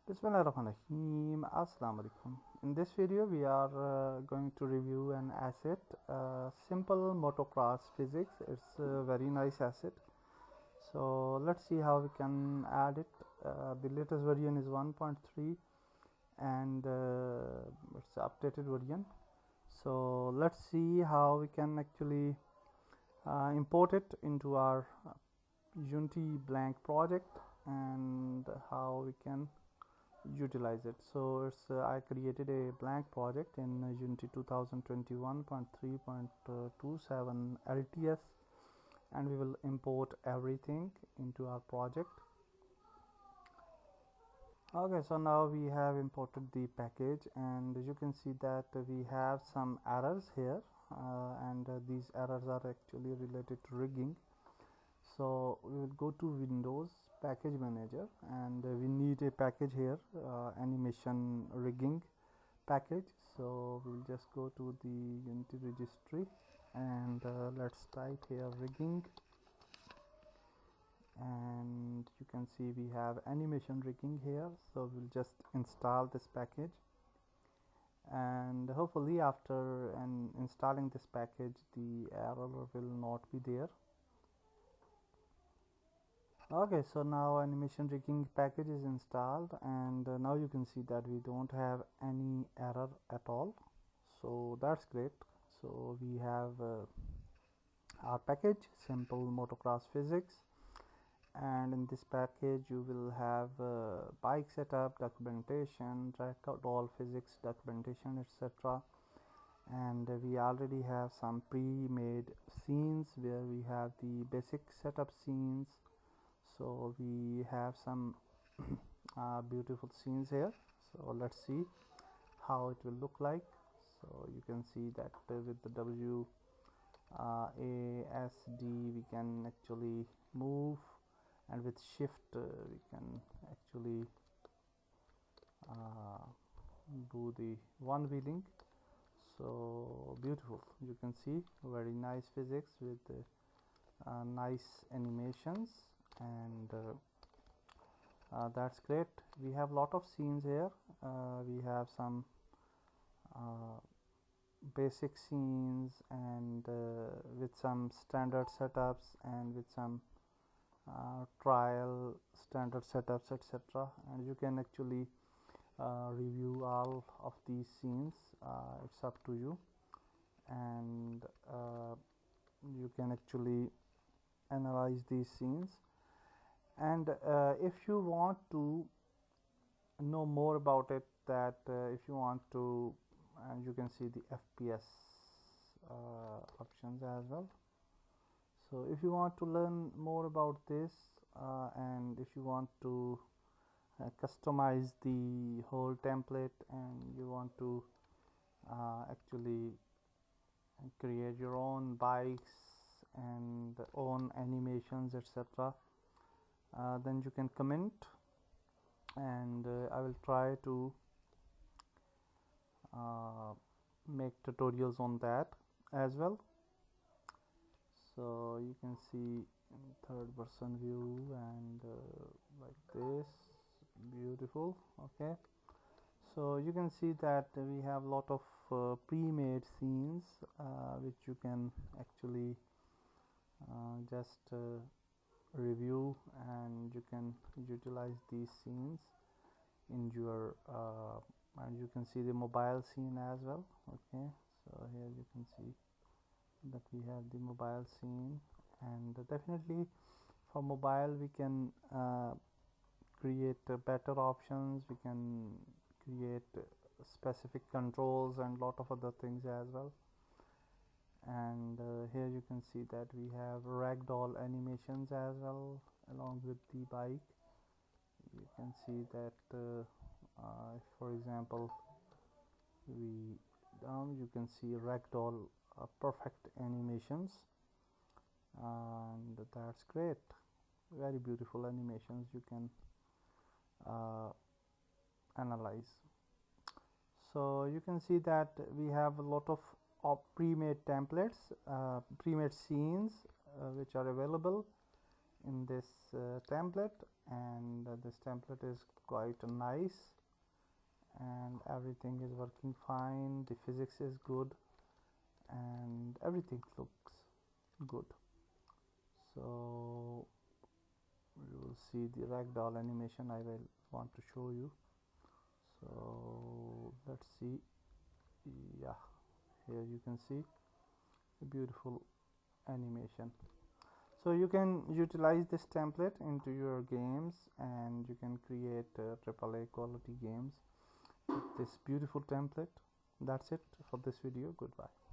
Bismillahirrahmanirrahim. Assalamu alaikum. In this video, we are going to review an asset, simple motocross physics. It's a very nice asset. So let's see how we can add it. The latest version is 1.3 and it's updated version. So let's see how we can actually import it into our Unity blank project and how we can utilize it. So it's I created a blank project in Unity 2021.3.27 LTS, and we will import everything into our project. Okay, so now we have imported the package, and you can see that we have some errors here, and these errors are actually related to rigging. So we will go to Windows Package Manager, and we need a package here, animation rigging package. So we'll just go to the Unity registry, and let's type here rigging, and you can see we have animation rigging here. So we'll just install this package, and hopefully after installing this package the error will not be there. Okay, so now animation rigging package is installed, and now you can see that we don't have any error at all, so that's great. So we have our package, simple motocross physics, and in this package you will have bike setup documentation, ragdoll physics documentation, etc. And we already have some pre-made scenes where we have the basic setup scenes. So we have some beautiful scenes here. So let's see how it will look like. So you can see that with the WASD we can actually move, and with shift we can actually do the one wheeling. So beautiful, you can see very nice physics with nice animations, and that's great. We have lot of scenes here. We have some basic scenes, and with some standard setups, and with some trial standard setups, etc. And you can actually review all of these scenes. It's up to you, and you can actually analyze these scenes. And if you want to know more about it, that if you want to, you can see the FPS options as well. So if you want to learn more about this, and if you want to customize the whole template, and you want to actually create your own bikes and own animations, etc., then you can comment, and I will try to make tutorials on that as well. So you can see third person view, and like this, beautiful. Okay, so you can see that we have a lot of pre-made scenes which you can actually just review, and you can utilize these scenes in your and you can see the mobile scene as well. Okay, so here you can see that we have the mobile scene, and definitely for mobile we can create better options. We can create specific controls and lot of other things as well. And here you can see that we have ragdoll animations as well along with the bike. You can see that for example we down, you can see ragdoll perfect animations, and that's great. Very beautiful animations you can analyze. So you can see that we have a lot of pre-made templates, pre-made scenes which are available in this template, and this template is quite nice and everything is working fine. The physics is good and everything looks good. So you will see the ragdoll animation I will want to show you. So let's see. Yeah, here you can see a beautiful animation. So you can utilize this template into your games and you can create AAA quality games with this beautiful template. That's it for this video. Goodbye.